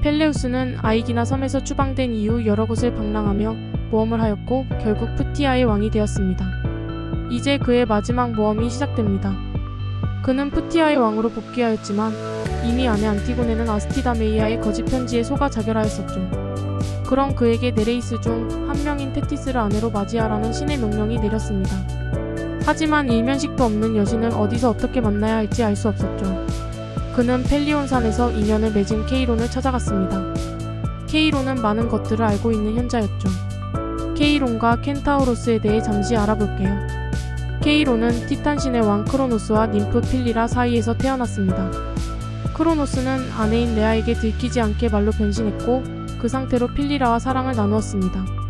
펠레우스는 아이기나 섬에서 추방된 이후 여러 곳을 방랑하며 모험을 하였고 결국 푸티아의 왕이 되었습니다. 이제 그의 마지막 모험이 시작됩니다. 그는 푸티아의 왕으로 복귀하였지만 이미 아내 안티고네는 아스티다메이아의 거짓 편지에 속아 자결하였었죠. 그럼 그에게 네레이스 중 한 명인 테티스를 아내로 맞이하라는 신의 명령이 내렸습니다. 하지만 일면식도 없는 여신을 어디서 어떻게 만나야 할지 알 수 없었죠. 그는 펠리온산에서 인연을 맺은 케이론을 찾아갔습니다. 케이론은 많은 것들을 알고 있는 현자였죠. 케이론과 켄타우로스에 대해 잠시 알아볼게요. 케이론은 티탄신의 왕 크로노스와 님프 필리라 사이에서 태어났습니다. 크로노스는 아내인 레아에게 들키지 않게 말로 변신했고 그 상태로 필리라와 사랑을 나누었습니다.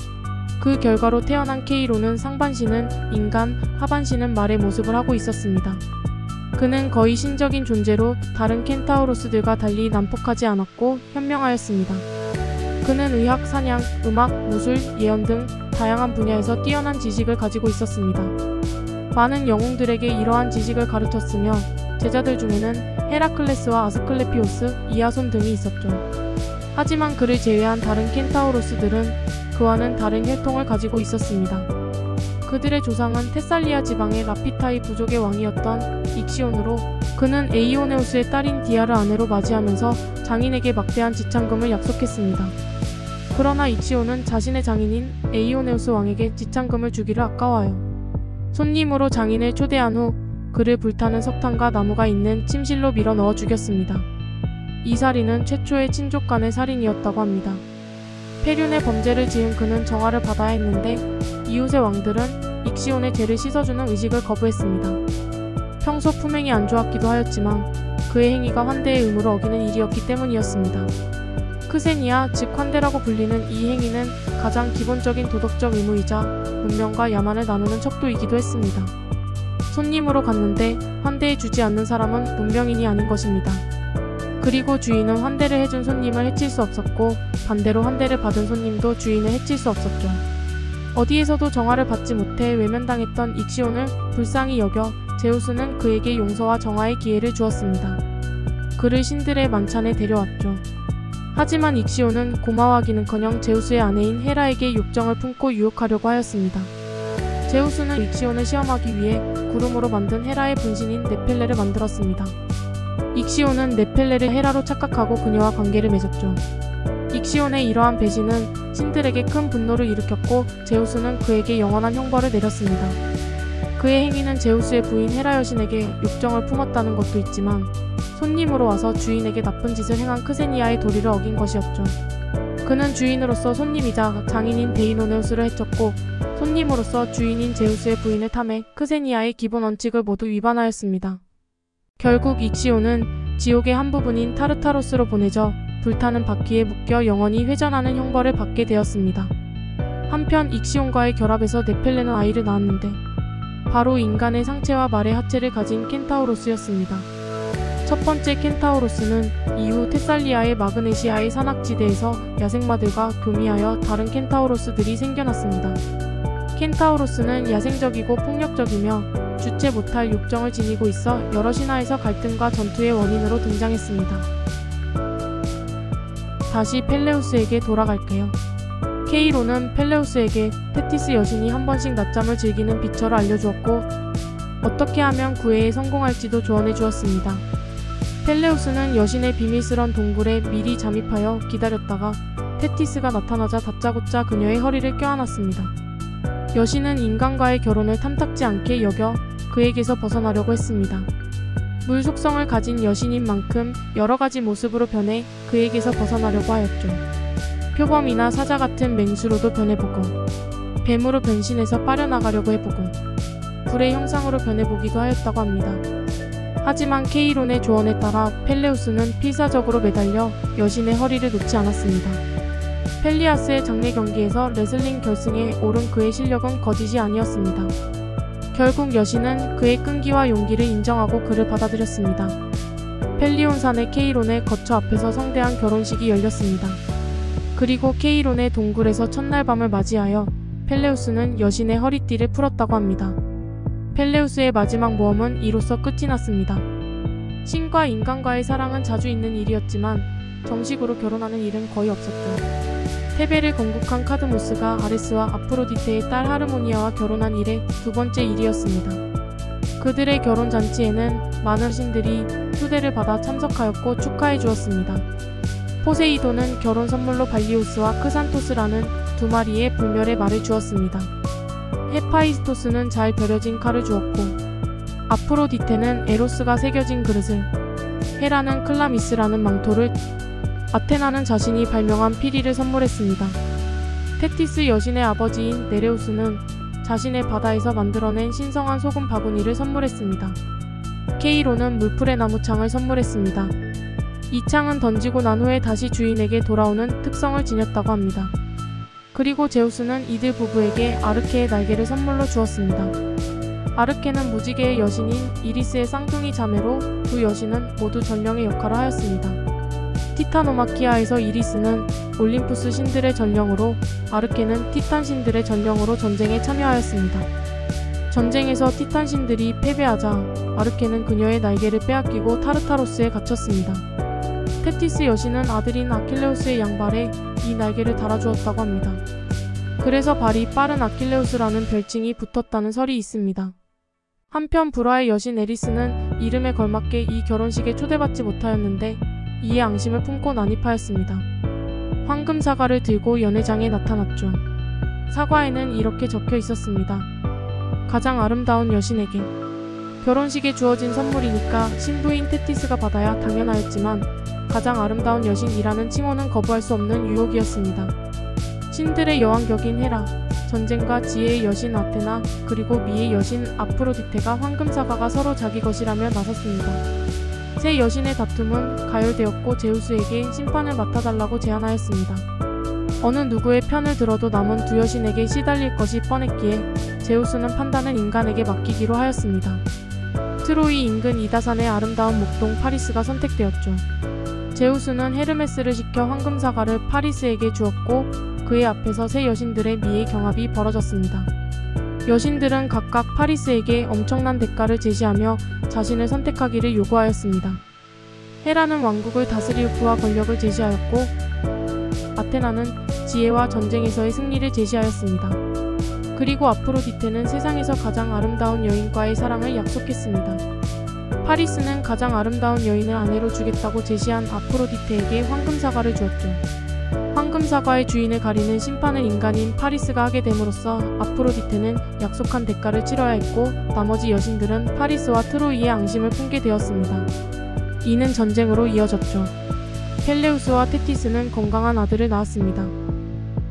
그 결과로 태어난 케이론은 상반신은 인간, 하반신은 말의 모습을 하고 있었습니다. 그는 거의 신적인 존재로 다른 켄타우로스들과 달리 난폭하지 않았고 현명하였습니다. 그는 의학, 사냥, 음악, 무술, 예언 등 다양한 분야에서 뛰어난 지식을 가지고 있었습니다. 많은 영웅들에게 이러한 지식을 가르쳤으며 제자들 중에는 헤라클레스와 아스클레피오스, 이아손 등이 있었죠. 하지만 그를 제외한 다른 켄타우로스들은 그와는 다른 혈통을 가지고 있었습니다. 그들의 조상은 테살리아 지방의 라피타이 부족의 왕이었던 익시온으로 그는 에이오네우스의 딸인 디아를 아내로 맞이하면서 장인에게 막대한 지창금을 약속했습니다. 그러나 익시온은 자신의 장인인 에이오네우스 왕에게 지창금을 주기를 아까워하여 손님으로 장인을 초대한 후 그를 불타는 석탄과 나무가 있는 침실로 밀어 넣어 죽였습니다. 이 살인은 최초의 친족 간의 살인이었다고 합니다. 페륜의 범죄를 지은 그는 정화를 받아야 했는데 이웃의 왕들은 익시온의 죄를 씻어주는 의식을 거부했습니다. 평소 품행이 안 좋았기도 하였지만 그의 행위가 환대의 의무를 어기는 일이었기 때문이었습니다. 크세니아, 즉 환대라고 불리는 이 행위는 가장 기본적인 도덕적 의무이자 문명과 야만을 나누는 척도이기도 했습니다. 손님으로 갔는데 환대해주지 않는 사람은 문명인이 아닌 것입니다. 그리고 주인은 환대를 해준 손님을 해칠 수 없었고 반대로 환대를 받은 손님도 주인을 해칠 수 없었죠. 어디에서도 정화를 받지 못해 외면당했던 익시온을 불쌍히 여겨 제우스는 그에게 용서와 정화의 기회를 주었습니다. 그를 신들의 만찬에 데려왔죠. 하지만 익시온은 고마워하기는커녕 제우스의 아내인 헤라에게 욕정을 품고 유혹하려고 하였습니다. 제우스는 익시온을 시험하기 위해 구름으로 만든 헤라의 분신인 네펠레를 만들었습니다. 익시온은 네펠레를 헤라로 착각하고 그녀와 관계를 맺었죠. 익시온의 이러한 배신은 신들에게 큰 분노를 일으켰고 제우스는 그에게 영원한 형벌을 내렸습니다. 그의 행위는 제우스의 부인 헤라 여신에게 욕정을 품었다는 것도 있지만 손님으로 와서 주인에게 나쁜 짓을 행한 크세니아의 도리를 어긴 것이었죠. 그는 주인으로서 손님이자 장인인 데이노네우스를 해쳤고 손님으로서 주인인 제우스의 부인을 탐해 크세니아의 기본 원칙을 모두 위반하였습니다. 결국 익시온은 지옥의 한 부분인 타르타로스로 보내져 불타는 바퀴에 묶여 영원히 회전하는 형벌을 받게 되었습니다. 한편 익시온과의 결합에서 네펠레는 아이를 낳았는데 바로 인간의 상체와 말의 하체를 가진 켄타우로스였습니다. 첫 번째 켄타우로스는 이후 테살리아의 마그네시아의 산악지대에서 야생마들과 교미하여 다른 켄타우로스들이 생겨났습니다. 켄타우로스는 야생적이고 폭력적이며 주체 못할 욕정을 지니고 있어 여러 신화에서 갈등과 전투의 원인으로 등장했습니다. 다시 펠레우스에게 돌아갈게요. 케이론은 펠레우스에게 테티스 여신이 한 번씩 낮잠을 즐기는 비처를 알려주었고 어떻게 하면 구애에 성공할지도 조언해 주었습니다. 펠레우스는 여신의 비밀스런 동굴에 미리 잠입하여 기다렸다가 테티스가 나타나자 다짜고짜 그녀의 허리를 껴안았습니다. 여신은 인간과의 결혼을 탐탁지 않게 여겨 그에게서 벗어나려고 했습니다. 물 속성을 가진 여신인 만큼 여러가지 모습으로 변해 그에게서 벗어나려고 하였죠. 표범이나 사자 같은 맹수로도 변해보고 뱀으로 변신해서 빠려나가려고 해보고 불의 형상으로 변해보기도 하였다고 합니다. 하지만 케이론의 조언에 따라 펠레우스는 필사적으로 매달려 여신의 허리를 놓지 않았습니다. 펠리아스의 장례 경기에서 레슬링 결승에 오른 그의 실력은 거짓이 아니었습니다. 결국 여신은 그의 끈기와 용기를 인정하고 그를 받아들였습니다. 펠리온산의 케이론의 거처 앞에서 성대한 결혼식이 열렸습니다. 그리고 케이론의 동굴에서 첫날 밤을 맞이하여 펠레우스는 여신의 허리띠를 풀었다고 합니다. 펠레우스의 마지막 모험은 이로써 끝이 났습니다. 신과 인간과의 사랑은 자주 있는 일이었지만 정식으로 결혼하는 일은 거의 없었죠. 테베를 건국한 카드모스가 아레스와 아프로디테의 딸 하르모니아와 결혼한 이래 두 번째 일이었습니다. 그들의 결혼잔치에는 많은 신들이 초대를 받아 참석하였고 축하해 주었습니다. 포세이돈은 결혼 선물로 발리우스와 크산토스라는 두 마리의 불멸의 말을 주었습니다. 헤파이스토스는 잘 벼려진 칼을 주었고, 아프로디테는 에로스가 새겨진 그릇을, 헤라는 클라미스라는 망토를, 아테나는 자신이 발명한 피리를 선물했습니다. 테티스 여신의 아버지인 네레우스는 자신의 바다에서 만들어낸 신성한 소금 바구니를 선물했습니다. 케이로는 물풀의 나무창을 선물했습니다. 이 창은 던지고 난 후에 다시 주인에게 돌아오는 특성을 지녔다고 합니다. 그리고 제우스는 이들 부부에게 아르케의 날개를 선물로 주었습니다. 아르케는 무지개의 여신인 이리스의 쌍둥이 자매로 두 여신은 모두 전령의 역할을 하였습니다. 티타노마키아에서 이리스는 올림푸스 신들의 전령으로, 아르케는 티탄 신들의 전령으로 전쟁에 참여하였습니다. 전쟁에서 티탄 신들이 패배하자 아르케는 그녀의 날개를 빼앗기고 타르타로스에 갇혔습니다. 테티스 여신은 아들인 아킬레우스의 양발에 이 날개를 달아주었다고 합니다. 그래서 발이 빠른 아킬레우스라는 별칭이 붙었다는 설이 있습니다. 한편 불화의 여신 에리스는 이름에 걸맞게 이 결혼식에 초대받지 못하였는데 이에 앙심을 품고 난입하였습니다. 황금 사과를 들고 연회장에 나타났죠. 사과에는 이렇게 적혀 있었습니다. 가장 아름다운 여신에게. 결혼식에 주어진 선물이니까 신부인 테티스가 받아야 당연하였지만 가장 아름다운 여신이라는 칭호는 거부할 수 없는 유혹이었습니다. 신들의 여왕격인 헤라, 전쟁과 지혜의 여신 아테나, 그리고 미의 여신 아프로디테가 황금 사과가 서로 자기 것이라며 나섰습니다. 세 여신의 다툼은 가열되었고 제우스에게 심판을 맡아달라고 제안하였습니다. 어느 누구의 편을 들어도 남은 두 여신에게 시달릴 것이 뻔했기에 제우스는 판단을 인간에게 맡기기로 하였습니다. 트로이 인근 이다산의 아름다운 목동 파리스가 선택되었죠. 제우스는 헤르메스를 시켜 황금 사과를 파리스에게 주었고 그의 앞에서 세 여신들의 미의 경합이 벌어졌습니다. 여신들은 각각 파리스에게 엄청난 대가를 제시하며 자신을 선택하기를 요구하였습니다. 헤라는 왕국을 다스릴 부와 권력을 제시하였고 아테나는 지혜와 전쟁에서의 승리를 제시하였습니다. 그리고 아프로디테는 세상에서 가장 아름다운 여인과의 사랑을 약속했습니다. 파리스는 가장 아름다운 여인을 아내로 주겠다고 제시한 아프로디테에게 황금 사과를 주었죠. 황금 사과의 주인을 가리는 심판을 인간인 파리스가 하게 됨으로써 아프로디테는 약속한 대가를 치러야 했고 나머지 여신들은 파리스와 트로이의 앙심을 품게 되었습니다. 이는 전쟁으로 이어졌죠. 펠레우스와 테티스는 건강한 아들을 낳았습니다.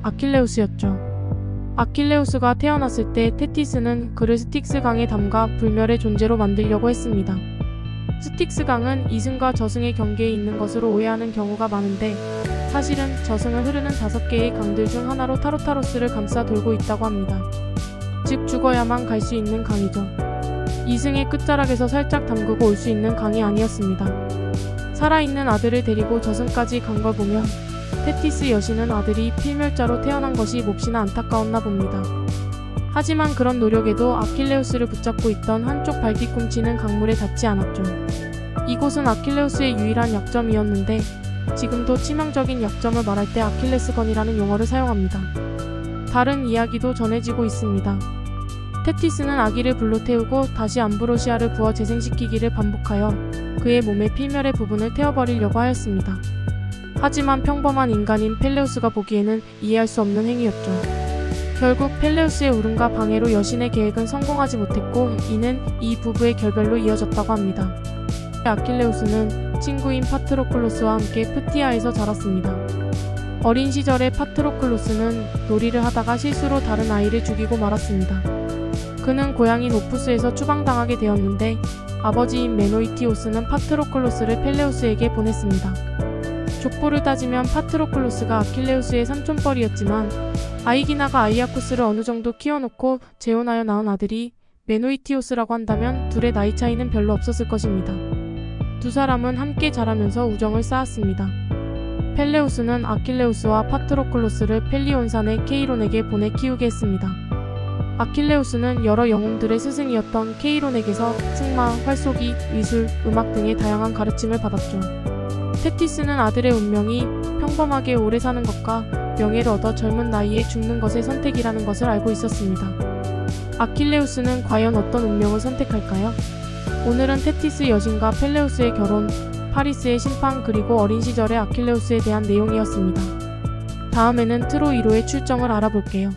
아킬레우스였죠. 아킬레우스가 태어났을 때 테티스는 그를 스틱스 강에 담가 불멸의 존재로 만들려고 했습니다. 스틱스 강은 이승과 저승의 경계에 있는 것으로 오해하는 경우가 많은데 사실은 저승을 흐르는 5개의 강들 중 하나로 타로타로스를 감싸 돌고 있다고 합니다. 즉 죽어야만 갈 수 있는 강이죠. 이승의 끝자락에서 살짝 담그고 올 수 있는 강이 아니었습니다. 살아있는 아들을 데리고 저승까지 간 걸 보면 테티스 여신은 아들이 필멸자로 태어난 것이 몹시나 안타까웠나 봅니다. 하지만 그런 노력에도 아킬레우스를 붙잡고 있던 한쪽 발 뒤꿈치는 강물에 닿지 않았죠. 이곳은 아킬레우스의 유일한 약점이었는데 지금도 치명적인 약점을 말할 때 아킬레스건이라는 용어를 사용합니다. 다른 이야기도 전해지고 있습니다. 테티스는 아기를 불로 태우고 다시 암브로시아를 부어 재생시키기를 반복하여 그의 몸의 필멸의 부분을 태워버리려고 하였습니다. 하지만 평범한 인간인 펠레우스가 보기에는 이해할 수 없는 행위였죠. 결국 펠레우스의 울음과 방해로 여신의 계획은 성공하지 못했고 이는 이 부부의 결별로 이어졌다고 합니다. 아킬레우스는 친구인 파트로클로스와 함께 프티아에서 자랐습니다. 어린 시절에 파트로클로스는 놀이를 하다가 실수로 다른 아이를 죽이고 말았습니다. 그는 고향인 오푸스에서 추방당하게 되었는데 아버지인 메노이티오스는 파트로클로스를 펠레우스에게 보냈습니다. 족보를 따지면 파트로클로스가 아킬레우스의 삼촌뻘이었지만 아이기나가 아이아쿠스를 어느 정도 키워놓고 재혼하여 낳은 아들이 메노이티오스라고 한다면 둘의 나이 차이는 별로 없었을 것입니다. 두 사람은 함께 자라면서 우정을 쌓았습니다. 펠레우스는 아킬레우스와 파트로클로스를 펠리온산의 케이론에게 보내 키우게 했습니다. 아킬레우스는 여러 영웅들의 스승이었던 케이론에게서 승마, 활쏘기, 미술, 음악 등의 다양한 가르침을 받았죠. 테티스는 아들의 운명이 평범하게 오래 사는 것과 명예를 얻어 젊은 나이에 죽는 것의 선택이라는 것을 알고 있었습니다. 아킬레우스는 과연 어떤 운명을 선택할까요? 오늘은 테티스 여신과 펠레우스의 결혼, 파리스의 심판 그리고 어린 시절의 아킬레우스에 대한 내용이었습니다. 다음에는 트로이로의 출정을 알아볼게요.